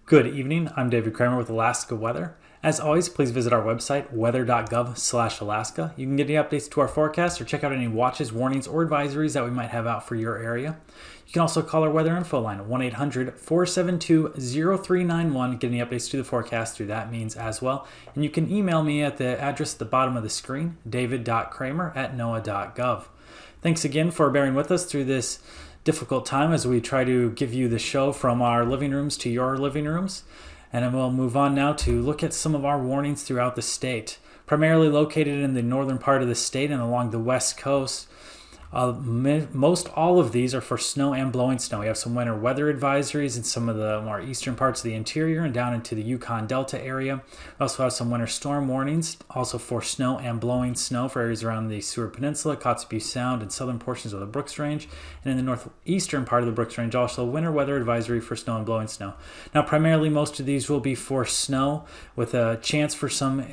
Good evening, I'm David Kramer with Alaska Weather. As always, please visit our website, weather.gov/Alaska. You can get any updates to our forecast or check out any watches, warnings, or advisories that we might have out for your area. You can also call our weather info line at 1-800-472-0391. Get any updates to the forecast through that means as well. And you can email me at the address at the bottom of the screen, david.kramer@noaa.gov. Thanks again for bearing with us through this difficult time as we try to give you the show from our living rooms to your living rooms. And then we'll move on now to look at some of our warnings throughout the state. Primarily located in the northern part of the state and along the west coast. Most all of these are for snow and blowing snow. We have some winter weather advisories in some of the more eastern parts of the interior and down into the Yukon Delta area. We also have some winter storm warnings, also for snow and blowing snow for areas around the Seward Peninsula, Kotzebue Sound, and southern portions of the Brooks Range. And in the northeastern part of the Brooks Range, also winter weather advisory for snow and blowing snow. Now, primarily, most of these will be for snow, with a chance for some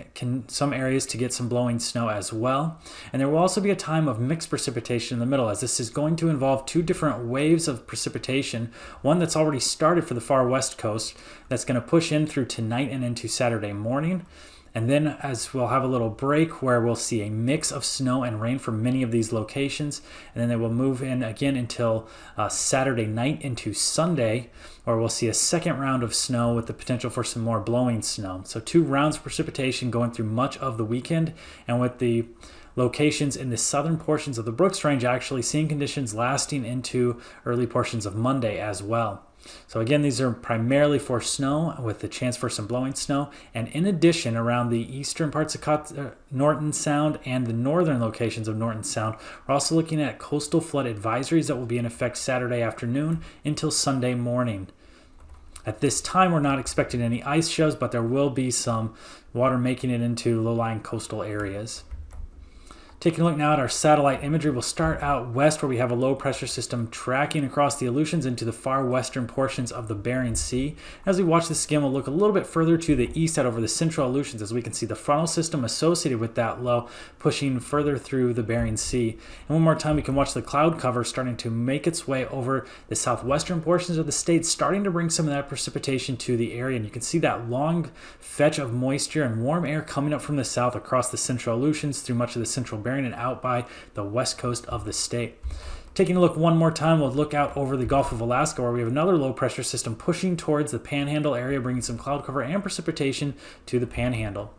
areas to get some blowing snow as well. And there will also be a time of mixed precipitation in the middle, as this is going to involve two different waves of precipitation. One that's already started for the far west coast that's going to push in through tonight and into Saturday morning. And then as we'll have a little break where we'll see a mix of snow and rain for many of these locations. And then they will move in again until Saturday night into Sunday, where we'll see a second round of snow with the potential for some more blowing snow. So two rounds of precipitation going through much of the weekend, and with the locations in the southern portions of the Brooks Range actually seeing conditions lasting into early portions of Monday as well. So again, these are primarily for snow with the chance for some blowing snow. And in addition, around the eastern parts of Norton Sound and the northern locations of Norton Sound, we're also looking at coastal flood advisories that will be in effect Saturday afternoon until Sunday morning. At this time, we're not expecting any ice shows, but there will be some water making it into low-lying coastal areas. Taking a look now at our satellite imagery, we'll start out west where we have a low pressure system tracking across the Aleutians into the far western portions of the Bering Sea. As we watch this again, we'll look a little bit further to the east out over the central Aleutians as we can see the frontal system associated with that low pushing further through the Bering Sea. And one more time, we can watch the cloud cover starting to make its way over the southwestern portions of the state, starting to bring some of that precipitation to the area. And you can see that long fetch of moisture and warm air coming up from the south across the central Aleutians through much of the central Bering and out by the west coast of the state. Taking a look one more time, we'll look out over the Gulf of Alaska where we have another low pressure system pushing towards the Panhandle area, bringing some cloud cover and precipitation to the Panhandle.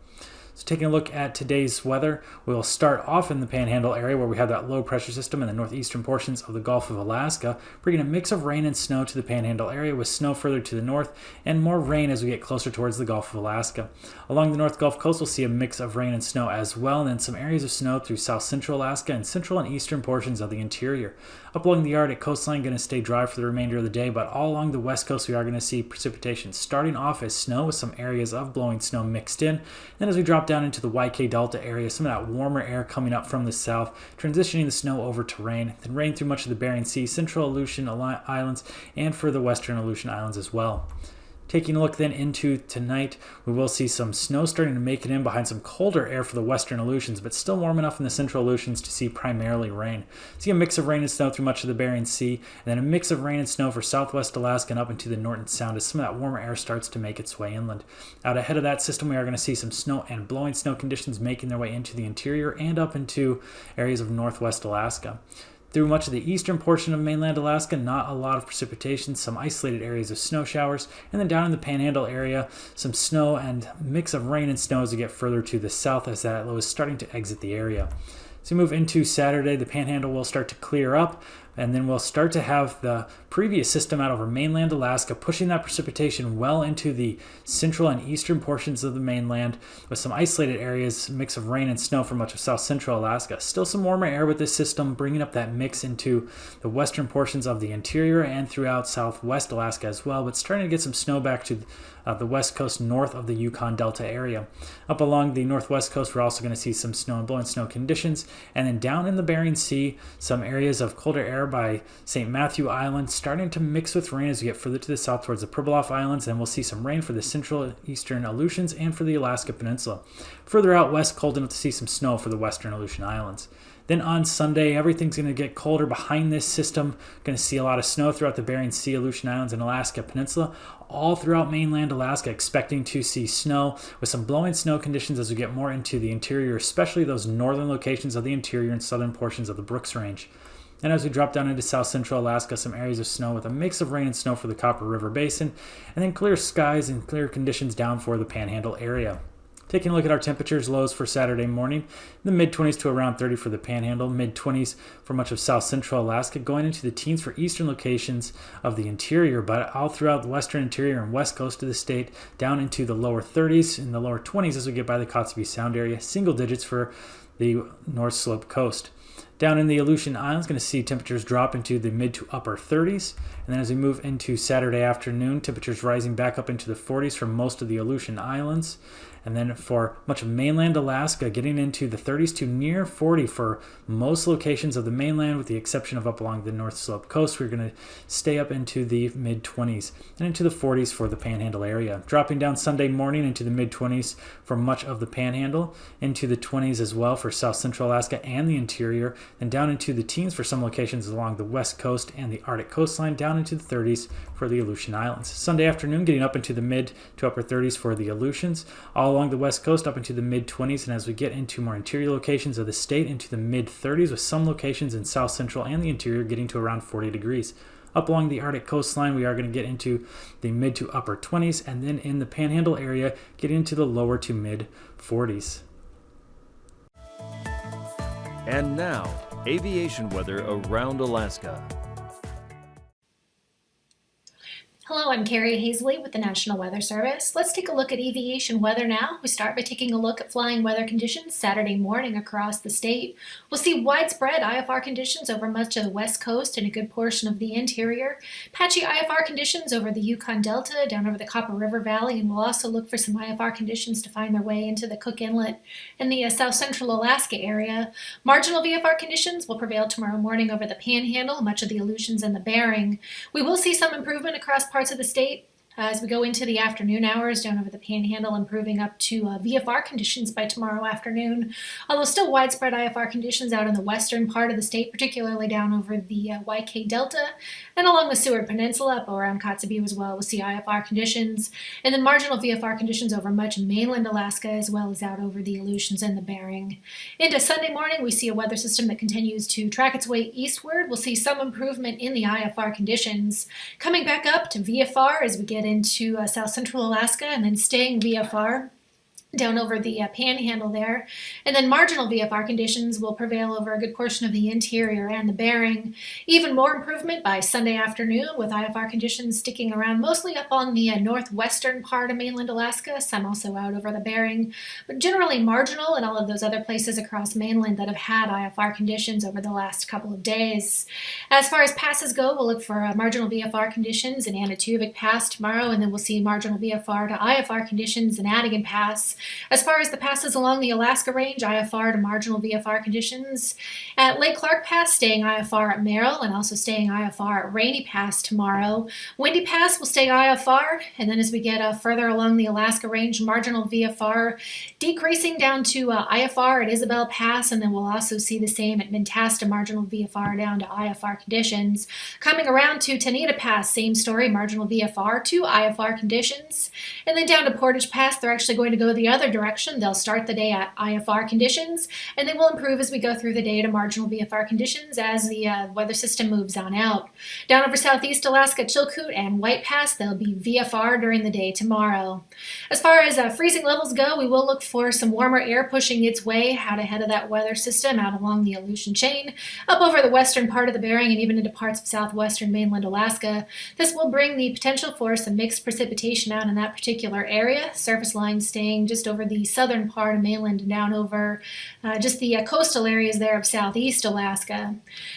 So taking a look at today's weather, we'll start off in the Panhandle area where we have that low pressure system in the northeastern portions of the Gulf of Alaska, bringing a mix of rain and snow to the Panhandle area with snow further to the north and more rain as we get closer towards the Gulf of Alaska. Along the North Gulf Coast, we'll see a mix of rain and snow as well, and then some areas of snow through south central Alaska and central and eastern portions of the interior. Up along the Arctic coastline, going to stay dry for the remainder of the day, but all along the west coast, we are going to see precipitation starting off as snow with some areas of blowing snow mixed in. Then as we drop down into the YK Delta area, some of that warmer air coming up from the south, transitioning the snow over to rain, then rain through much of the Bering Sea, central Aleutian Islands, and for the western Aleutian Islands as well. Taking a look then into tonight, we will see some snow starting to make it in behind some colder air for the western Aleutians, but still warm enough in the central Aleutians to see primarily rain. See a mix of rain and snow through much of the Bering Sea, and then a mix of rain and snow for southwest Alaska and up into the Norton Sound as some of that warmer air starts to make its way inland. Out ahead of that system, we are going to see some snow and blowing snow conditions making their way into the interior and up into areas of northwest Alaska. Through much of the eastern portion of mainland Alaska, not a lot of precipitation, some isolated areas of snow showers, and then down in the Panhandle area, some snow and mix of rain and snow as we get further to the south as that low is starting to exit the area. As we move into Saturday, the Panhandle will start to clear up, And then we'll start to have the previous system out over mainland Alaska, pushing that precipitation well into the central and eastern portions of the mainland, with some isolated areas, mix of rain and snow for much of south central Alaska. Still some warmer air with this system, bringing up that mix into the western portions of the interior and throughout southwest Alaska as well, but starting to get some snow back to the west coast north of the Yukon Delta area. Up along the northwest coast, we're also going to see some snow and blowing snow conditions. And then down in the Bering Sea, some areas of colder air by St. Matthew Island starting to mix with rain as we get further to the south towards the Pribilof Islands. And we'll see some rain for the central eastern Aleutians and for the Alaska Peninsula. Further out west, cold enough to see some snow for the western Aleutian Islands. Then on Sunday, everything's going to get colder behind this system. Going to see a lot of snow throughout the Bering Sea, Aleutian Islands, and Alaska Peninsula. All throughout mainland Alaska, expecting to see snow with some blowing snow conditions as we get more into the interior, especially those northern locations of the interior and southern portions of the Brooks Range. And as we drop down into south central Alaska, some areas of snow with a mix of rain and snow for the Copper River Basin, and then clear skies and clear conditions down for the Panhandle area. Taking a look at our temperatures, lows for Saturday morning, in the mid-20s to around 30 for the Panhandle, mid-20s for much of south central Alaska, going into the teens for eastern locations of the interior, but all throughout the western interior and west coast of the state, down into the lower 30s and the lower 20s as we get by the Kotzebue Sound area, single digits for the North Slope coast. Down in the Aleutian Islands, going to see temperatures drop into the mid to upper 30s. And then as we move into Saturday afternoon, temperatures rising back up into the 40s for most of the Aleutian Islands. And then for much of mainland Alaska, getting into the 30s to near 40 for most locations of the mainland, with the exception of up along the North Slope coast. We're going to stay up into the mid-20s and into the 40s for the Panhandle area. Dropping down Sunday morning into the mid-20s for much of the Panhandle, into the 20s as well for south central Alaska and the interior, and down into the teens for some locations along the west coast and the Arctic coastline, down into the 30s for the Aleutian Islands. Sunday afternoon, getting up into the mid to upper 30s for the Aleutians, all along the west coast up into the mid-20s, and as we get into more interior locations of the state, into the mid-30s, with some locations in south central and the interior getting to around 40 degrees. Up along the Arctic coastline, we are going to get into the mid to upper 20s, and then in the Panhandle area, get into the lower to mid 40s. And now, aviation weather around Alaska. Hello, I'm Carrie Hazley with the National Weather Service. Let's take a look at aviation weather now. We start by taking a look at flying weather conditions Saturday morning across the state. We'll see widespread IFR conditions over much of the west coast and a good portion of the interior. Patchy IFR conditions over the Yukon Delta, down over the Copper River Valley, and we'll also look for some IFR conditions to find their way into the Cook Inlet and the south central Alaska area. Marginal VFR conditions will prevail tomorrow morning over the Panhandle, much of the Aleutians and the Bering. We will see some improvement across parts of the state as we go into the afternoon hours, down over the Panhandle, improving up to VFR conditions by tomorrow afternoon, although still widespread IFR conditions out in the western part of the state, particularly down over the YK Delta and along the Seward Peninsula, up around Kotzebue as well. We'll see IFR conditions, and then marginal VFR conditions over much mainland Alaska, as well as out over the Aleutians and the Bering. Into Sunday morning, we see a weather system that continues to track its way eastward. We'll see some improvement in the IFR conditions, coming back up to VFR as we get into south central Alaska, and then staying VFR down over the Panhandle there. And then marginal VFR conditions will prevail over a good portion of the interior and the Bering. Even more improvement by Sunday afternoon, with IFR conditions sticking around mostly up on the northwestern part of mainland Alaska, some also out over the Bering, but generally marginal in all of those other places across mainland that have had IFR conditions over the last couple of days. As far as passes go, we'll look for marginal VFR conditions in Anaktuvuk Pass tomorrow, and then we'll see marginal VFR to IFR conditions in Adigan Pass. As far as the passes along the Alaska Range, IFR to marginal VFR conditions. At Lake Clark Pass, staying IFR at Merrill, and also staying IFR at Rainy Pass tomorrow. Windy Pass will stay IFR, and then as we get further along the Alaska Range, marginal VFR decreasing down to IFR at Isabel Pass, and then we'll also see the same at Mentasta, marginal VFR down to IFR conditions. Coming around to Tanita Pass, same story, marginal VFR to IFR conditions. And then down to Portage Pass, they're actually going to go the other direction. They'll start the day at IFR conditions, and they will improve as we go through the day to marginal VFR conditions as the weather system moves on out. Down over southeast Alaska, Chilkoot and White Pass, they'll be VFR during the day tomorrow. As far as freezing levels go, we will look for some warmer air pushing its way out ahead of that weather system out along the Aleutian chain, up over the western part of the Bering and even into parts of southwestern mainland Alaska. This will bring the potential for some mixed precipitation out in that particular area. Surface lines staying just over the southern part of mainland and down over just the coastal areas there of southeast Alaska.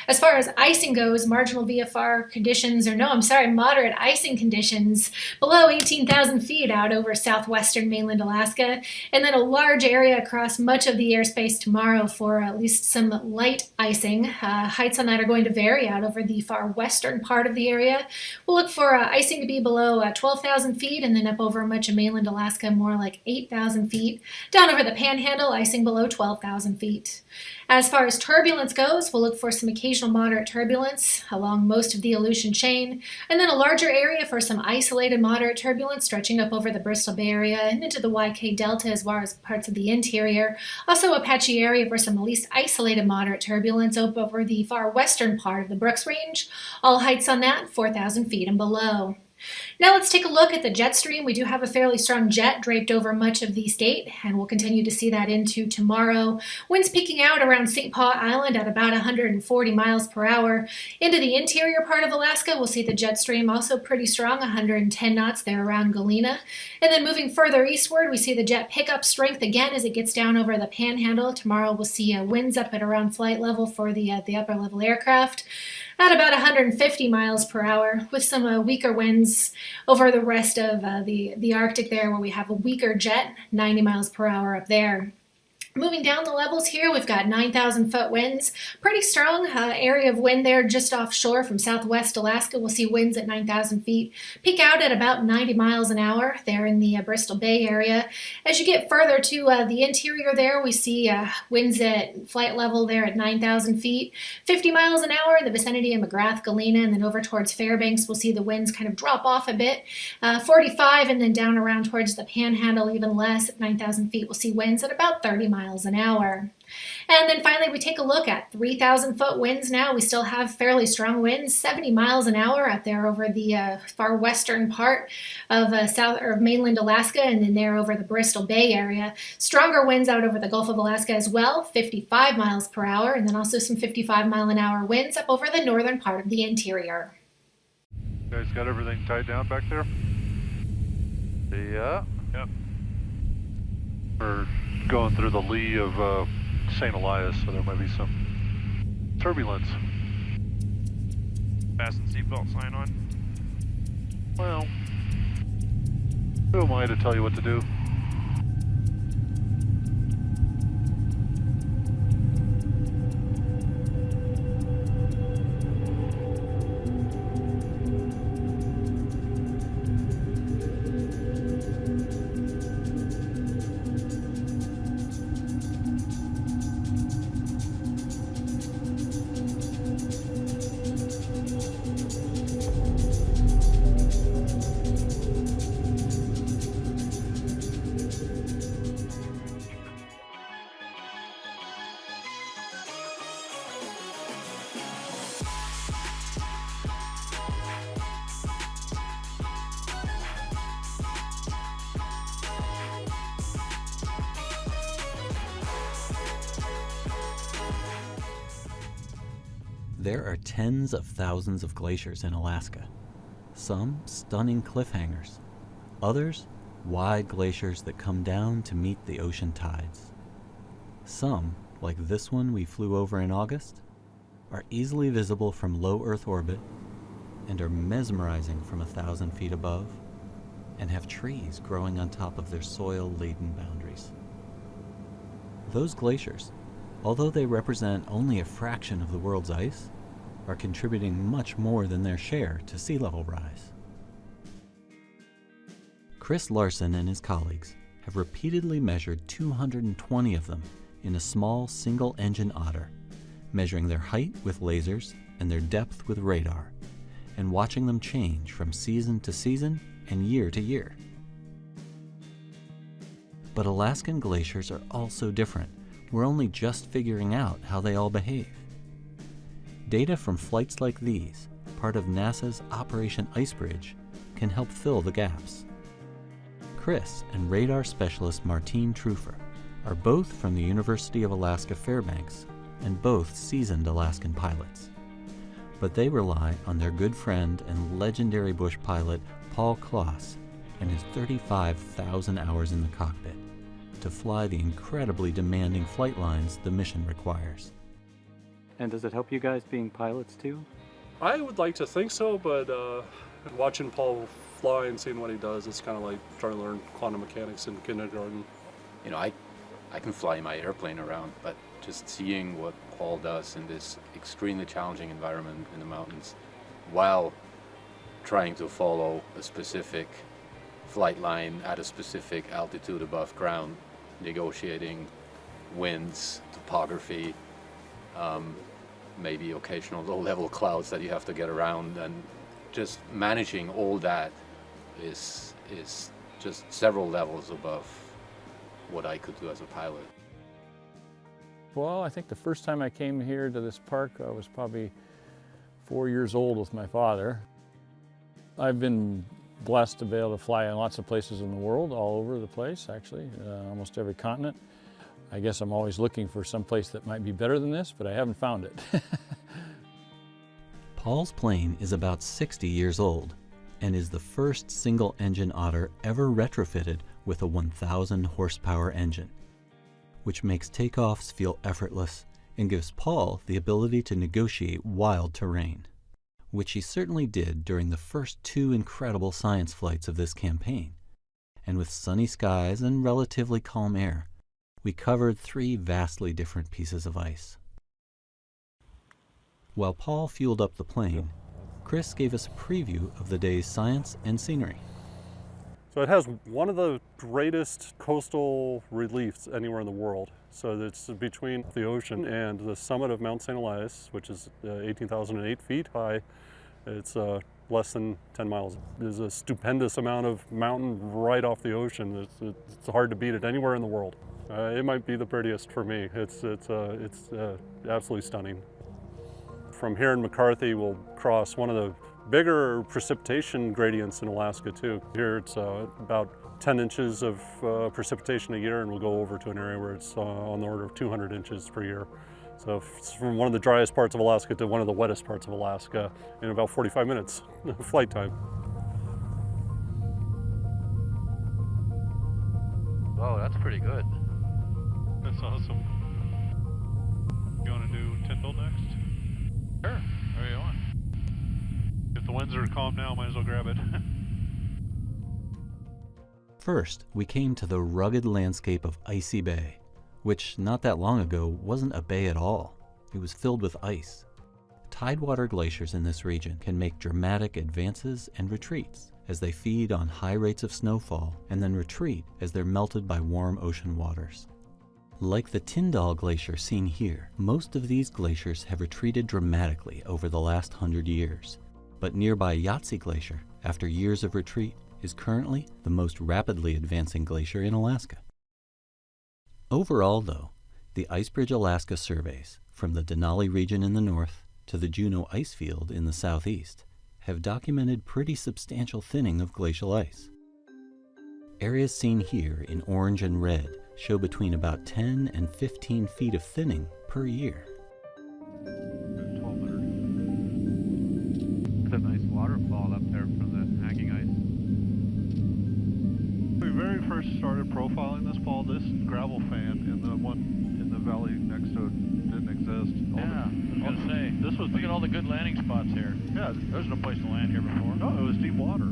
As far as icing goes, marginal VFR conditions, moderate icing conditions below 18,000 feet out over southwestern mainland Alaska, and then a large area across much of the airspace tomorrow for at least some light icing. Heights on that are going to vary out over the far western part of the area. We'll look for icing to be below 12,000 feet, and then up over much of mainland Alaska more like 8,000 feet. Down over the Panhandle, icing below 12,000 feet. As far as turbulence goes, we'll look for some occasional moderate turbulence along most of the Aleutian chain, and then a larger area for some isolated moderate turbulence stretching up over the Bristol Bay area and into the YK Delta as well as parts of the interior. Also a patchy area for some at least isolated moderate turbulence up over the far western part of the Brooks Range. All heights on that 4,000 feet and below. Now let's take a look at the jet stream. We do have a fairly strong jet draped over much of the state, and we'll continue to see that into tomorrow. Winds peaking out around St. Paul Island at about 140 miles per hour. Into the interior part of Alaska, we'll see the jet stream also pretty strong, 110 knots there around Galena. And then moving further eastward, we see the jet pick up strength again as it gets down over the Panhandle. Tomorrow we'll see winds up at around flight level for the upper level aircraft at about 150 miles per hour, with some weaker winds over the rest of the Arctic there, where we have a weaker jet, 90 miles per hour up there. Moving down the levels here, we've got 9,000 foot winds. Pretty strong area of wind there just offshore from southwest Alaska. We'll see winds at 9,000 feet. Peak out at about 90 miles an hour there in the Bristol Bay area. As you get further to the interior there, we see winds at flight level there at 9,000 feet. 50 miles an hour in the vicinity of McGrath, Galena, and then over towards Fairbanks, we'll see the winds kind of drop off a bit. 45 and then down around towards the Panhandle, even less at 9,000 feet. We'll see winds at about 30 miles an hour. And then finally we take a look at 3,000 foot winds now. We still have fairly strong winds, 70 miles an hour out there over the far western part of mainland Alaska, and then there over the Bristol Bay area. Stronger winds out over the Gulf of Alaska as well, 55 miles per hour, and then also some 55 mile an hour winds up over the northern part of the interior. You guys got everything tied down back there? Yeah. Yep. We're going through the lee of St. Elias, so there might be some turbulence. Fasten seatbelt sign on. Well, who am I to tell you what to do? There are tens of thousands of glaciers in Alaska. Some stunning cliffhangers, others wide glaciers that come down to meet the ocean tides. Some, like this one we flew over in August, are easily visible from low Earth orbit and are mesmerizing from 1,000 feet above, and have trees growing on top of their soil-laden boundaries. Those glaciers, although they represent only a fraction of the world's ice, are contributing much more than their share to sea level rise. Chris Larson and his colleagues have repeatedly measured 220 of them in a small single-engine otter, measuring their height with lasers and their depth with radar, and watching them change from season to season and year to year. But Alaskan glaciers are all so different. We're only just figuring out how they all behave. Data from flights like these, part of NASA's Operation Icebridge, can help fill the gaps. Chris and radar specialist Martine Trufer are both from the University of Alaska Fairbanks and both seasoned Alaskan pilots. But they rely on their good friend and legendary bush pilot Paul Kloss and his 35,000 hours in the cockpit to fly the incredibly demanding flight lines the mission requires. And does it help you guys being pilots too? I would like to think so, but watching Paul fly and seeing what he does, it's kind of like trying to learn quantum mechanics in kindergarten. You know, I can fly my airplane around, but just seeing what Paul does in this extremely challenging environment in the mountains while trying to follow a specific flight line at a specific altitude above ground, negotiating winds, topography, maybe occasional low-level clouds that you have to get around, and just managing all that is just several levels above what I could do as a pilot. Well, I think the first time I came here to this park, I was probably 4 years old with my father. I've been blessed to be able to fly in lots of places in the world, all over the place actually, almost every continent. I guess I'm always looking for some place that might be better than this, but I haven't found it. Paul's plane is about 60 years old and is the first single-engine Otter ever retrofitted with a 1,000 horsepower engine, which makes takeoffs feel effortless and gives Paul the ability to negotiate wild terrain, which he certainly did during the first 2 incredible science flights of this campaign. And with sunny skies and relatively calm air, we covered 3 vastly different pieces of ice. While Paul fueled up the plane, Chris gave us a preview of the day's science and scenery. So it has one of the greatest coastal reliefs anywhere in the world. So it's between the ocean and the summit of Mount St. Elias, which is 18,008 feet high. It's less than 10 miles. There's a stupendous amount of mountain right off the ocean. It's hard to beat it anywhere in the world. It might be the prettiest for me. It's absolutely stunning. From here in McCarthy, we'll cross one of the bigger precipitation gradients in Alaska too. Here it's about 10 inches of precipitation a year, and we'll go over to an area where it's on the order of 200 inches per year. So it's from one of the driest parts of Alaska to one of the wettest parts of Alaska in about 45 minutes flight time. Oh, that's pretty good. That's awesome. You want to do Tyndall next? Sure. Where you want? If the winds are calm now, might as well grab it. First, we came to the rugged landscape of Icy Bay, which not that long ago wasn't a bay at all. It was filled with ice. Tidewater glaciers in this region can make dramatic advances and retreats as they feed on high rates of snowfall and then retreat as they're melted by warm ocean waters. Like the Tyndall Glacier seen here, most of these glaciers have retreated dramatically over the last 100 years. But nearby Yahtzee Glacier, after years of retreat, is currently the most rapidly advancing glacier in Alaska. Overall, though, the Icebridge Alaska surveys, from the Denali region in the north to the Juneau ice field in the southeast, have documented pretty substantial thinning of glacial ice. Areas seen here in orange and red show between about 10 and 15 feet of thinning per year. 1,200. It's a nice waterfall up there from the hanging ice. When we very first started profiling this, Paul, this gravel fan in the one in the valley next to it didn't exist. Yeah, I was gonna say, this was look at all the good landing spots here. Yeah, There's no place to land here before. no, it was deep water.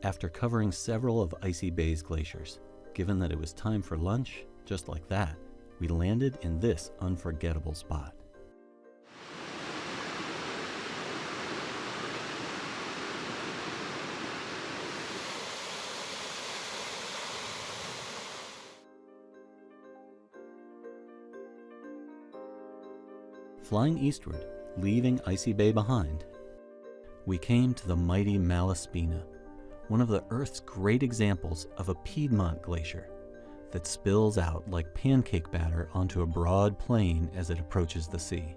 After covering several of Icy Bay's glaciers, given that it was time for lunch, just like that, we landed in this unforgettable spot. Flying eastward, leaving Icy Bay behind, we came to the mighty Malaspina, one of the Earth's great examples of a Piedmont glacier that spills out like pancake batter onto a broad plain as it approaches the sea.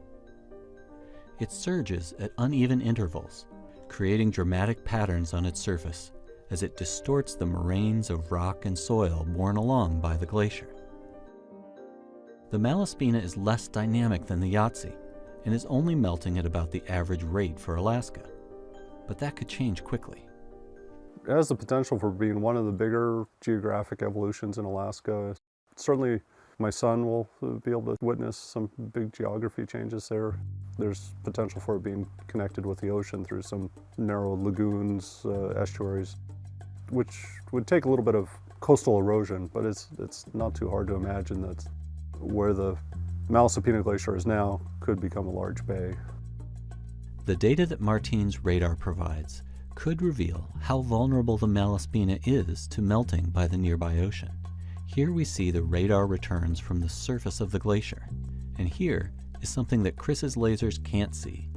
It surges at uneven intervals, creating dramatic patterns on its surface as it distorts the moraines of rock and soil borne along by the glacier. The Malaspina is less dynamic than the Yahtzee and is only melting at about the average rate for Alaska, but that could change quickly. It has the potential for being one of the bigger geographic evolutions in Alaska. Certainly my son will be able to witness some big geography changes there. There's potential for it being connected with the ocean through some narrow lagoons, estuaries, which would take a little bit of coastal erosion, but it's not too hard to imagine that where the Malaspina Glacier is now could become a large bay. The data that Martine's radar provides could reveal how vulnerable the Malaspina is to melting by the nearby ocean. Here we see the radar returns from the surface of the glacier, and here is something that Chris's lasers can't see,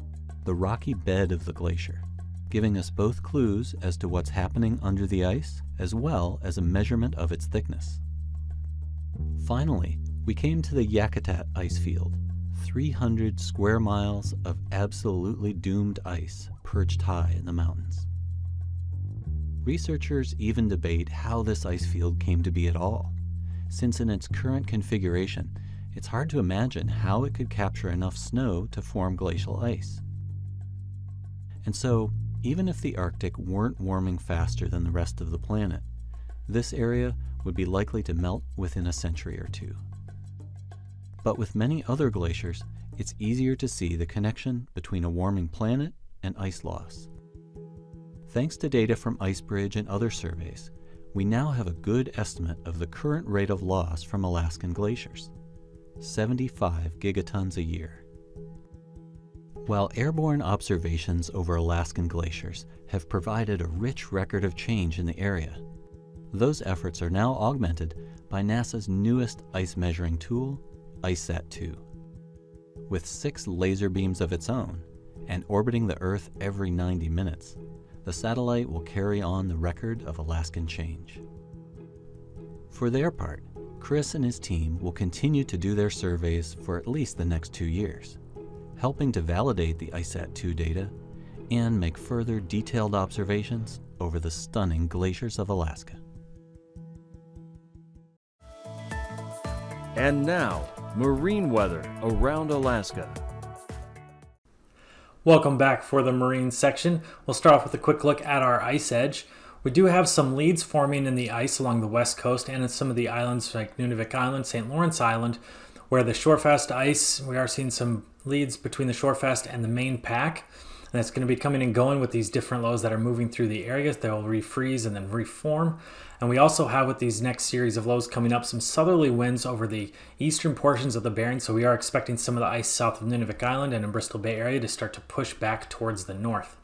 the rocky bed of the glacier, giving us both clues as to what's happening under the ice, as well as a measurement of its thickness. Finally, we came to the Yakutat ice field, 300 square miles of absolutely doomed ice perched high in the mountains. Researchers even debate how this ice field came to be at all, since in its current configuration, it's hard to imagine how it could capture enough snow to form glacial ice. And so, even if the Arctic weren't warming faster than the rest of the planet, this area would be likely to melt within a century or two. But with many other glaciers, it's easier to see the connection between a warming planet and ice loss. Thanks to data from IceBridge and other surveys, we now have a good estimate of the current rate of loss from Alaskan glaciers, 75 gigatons a year. While airborne observations over Alaskan glaciers have provided a rich record of change in the area, those efforts are now augmented by NASA's newest ice measuring tool, ICESat-2. With 6 laser beams of its own, and orbiting the Earth every 90 minutes, the satellite will carry on the record of Alaskan change. For their part, Chris and his team will continue to do their surveys for at least the next 2 years, helping to validate the ICESat-2 data and make further detailed observations over the stunning glaciers of Alaska. And now, marine weather around Alaska. Welcome back for the marine section. We'll start off with a quick look at our ice edge. We do have some leads forming in the ice along the west coast and in some of the islands like Nunavik Island, St. Lawrence Island, where the shorefast ice, we are seeing some leads between the shorefast and the main pack. And it's going to be coming and going with these different lows that are moving through the areas. They'll refreeze and then reform. And we also have with these next series of lows coming up some southerly winds over the eastern portions of the Bering. So we are expecting some of the ice south of Nunavik Island and in Bristol Bay area to start to push back towards the north.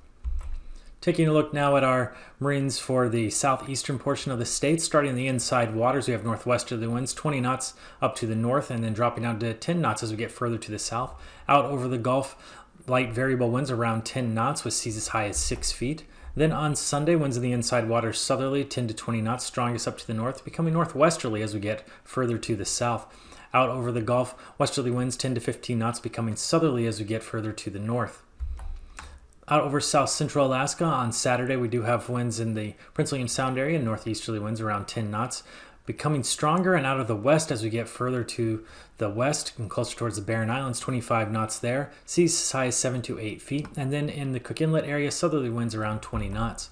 Taking a look now at our marines for the southeastern portion of the state, starting in the inside waters, we have northwesterly winds 20 knots up to the north and then dropping down to 10 knots as we get further to the south. Out over the Gulf, light variable winds around 10 knots with seas as high as 6 feet. Then on Sunday, winds in the inside waters southerly 10 to 20 knots, strongest up to the north, becoming northwesterly as we get further to the south. Out over the Gulf, westerly winds 10 to 15 knots, becoming southerly as we get further to the north. Out over south central Alaska on Saturday, we do have winds in the Prince William Sound area, northeasterly winds around 10 knots, becoming stronger and out of the west as we get further to the west and closer towards the Barren Islands, 25 knots there, seas as high as 7 to 8 feet, and then in the Cook Inlet area, southerly winds around 20 knots.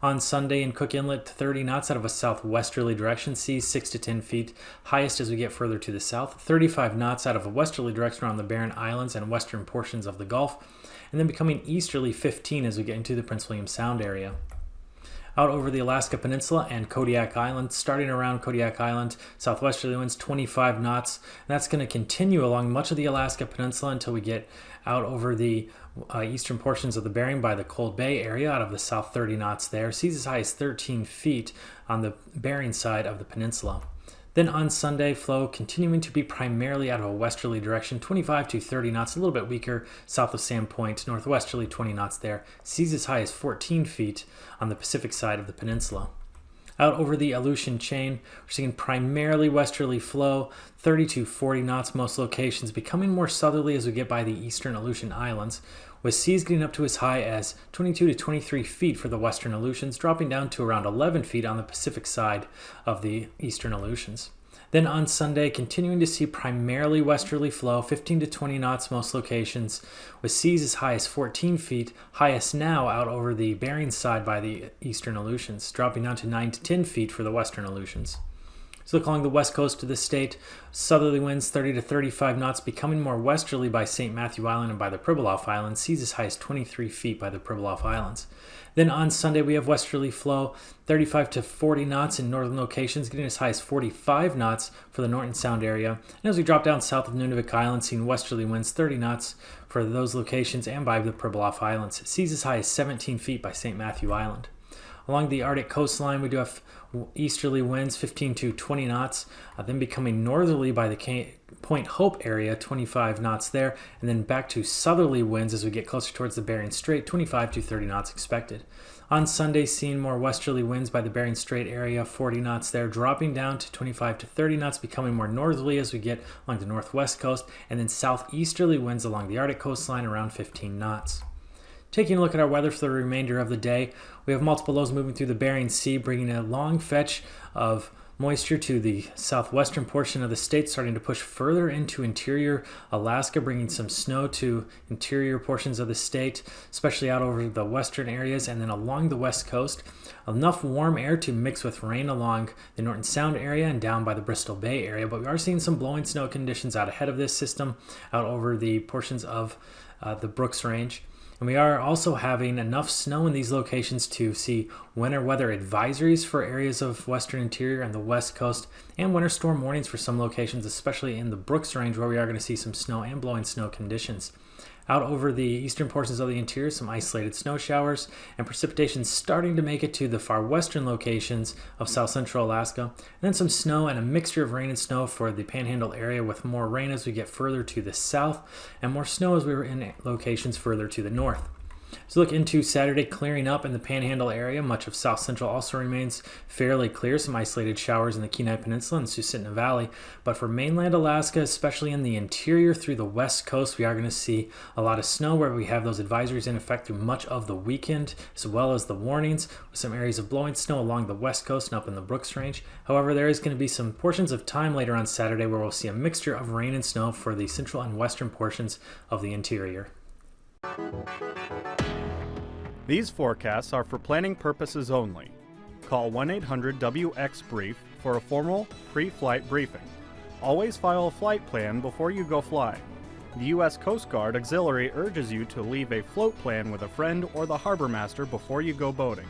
On Sunday in Cook Inlet, 30 knots out of a southwesterly direction, seas 6 to 10 feet, highest as we get further to the south, 35 knots out of a westerly direction around the Barren Islands and western portions of the Gulf, and then becoming easterly 15 as we get into the Prince William Sound area. Out over the Alaska Peninsula and Kodiak Island, starting around Kodiak Island, southwesterly winds 25 knots. And that's going to continue along much of the Alaska Peninsula until we get out over the eastern portions of the Bering by the Cold Bay area, out of the south 30 knots there. Seas as high as 13 feet on the Bering side of the peninsula. Then on Sunday, flow continuing to be primarily out of a westerly direction, 25 to 30 knots, a little bit weaker south of Sand Point, northwesterly 20 knots there, seas as high as 14 feet on the Pacific side of the peninsula. Out over the Aleutian chain, we're seeing primarily westerly flow, 30 to 40 knots most locations, becoming more southerly as we get by the eastern Aleutian Islands, with seas getting up to as high as 22 to 23 feet for the western Aleutians, dropping down to around 11 feet on the Pacific side of the eastern Aleutians. Then on Sunday, continuing to see primarily westerly flow, 15 to 20 knots most locations, with seas as high as 14 feet, highest now out over the Bering side by the eastern Aleutians, dropping down to 9 to 10 feet for the western Aleutians. So look along the west coast of the state, southerly winds 30 to 35 knots, becoming more westerly by St. Matthew Island and by the Pribilof Islands, seas as high as 23 feet by the Pribilof Islands. Then on Sunday, we have westerly flow, 35 to 40 knots in northern locations, getting as high as 45 knots for the Norton Sound area. And as we drop down south of Nunavik Island, seeing westerly winds 30 knots for those locations and by the Pribilof Islands, seas as high as 17 feet by St. Matthew Island. Along the Arctic coastline, we do have easterly winds 15 to 20 knots, then becoming northerly by the Point Hope area, 25 knots there, and then back to southerly winds as we get closer towards the Bering Strait, 25 to 30 knots expected. On Sunday, seeing more westerly winds by the Bering Strait area, 40 knots there, dropping down to 25 to 30 knots, becoming more northerly as we get along the northwest coast, and then southeasterly winds along the Arctic coastline around 15 knots. Taking a look at our weather for the remainder of the day, we have multiple lows moving through the Bering Sea, bringing a long fetch of moisture to the southwestern portion of the state, starting to push further into interior Alaska, bringing some snow to interior portions of the state, especially out over the western areas and then along the west coast. Enough warm air to mix with rain along the Norton Sound area and down by the Bristol Bay area, but we are seeing some blowing snow conditions out ahead of this system, out over the portions of the Brooks Range. And we are also having enough snow in these locations to see winter weather advisories for areas of western interior and the west coast, and winter storm warnings for some locations, especially in the Brooks Range, where we are going to see some snow and blowing snow conditions. Out over the eastern portions of the interior, some isolated snow showers and precipitation starting to make it to the far western locations of south central Alaska. And then some snow and a mixture of rain and snow for the Panhandle area, with more rain as we get further to the south and more snow as we were in locations further to the north. So look into Saturday, clearing up in the Panhandle area. Much of South Central also remains fairly clear. Some isolated showers in the Kenai Peninsula and Susitna Valley. But for mainland Alaska, especially in the interior through the west coast, we are going to see a lot of snow, where we have those advisories in effect through much of the weekend, as well as the warnings, with some areas of blowing snow along the west coast and up in the Brooks Range. However, there is going to be some portions of time later on Saturday where we'll see a mixture of rain and snow for the central and western portions of the interior. These forecasts are for planning purposes only. Call 1-800-WX-BRIEF for a formal pre-flight briefing. Always file a flight plan before you go flying. The U.S. Coast Guard Auxiliary urges you to leave a float plan with a friend or the harbor master before you go boating.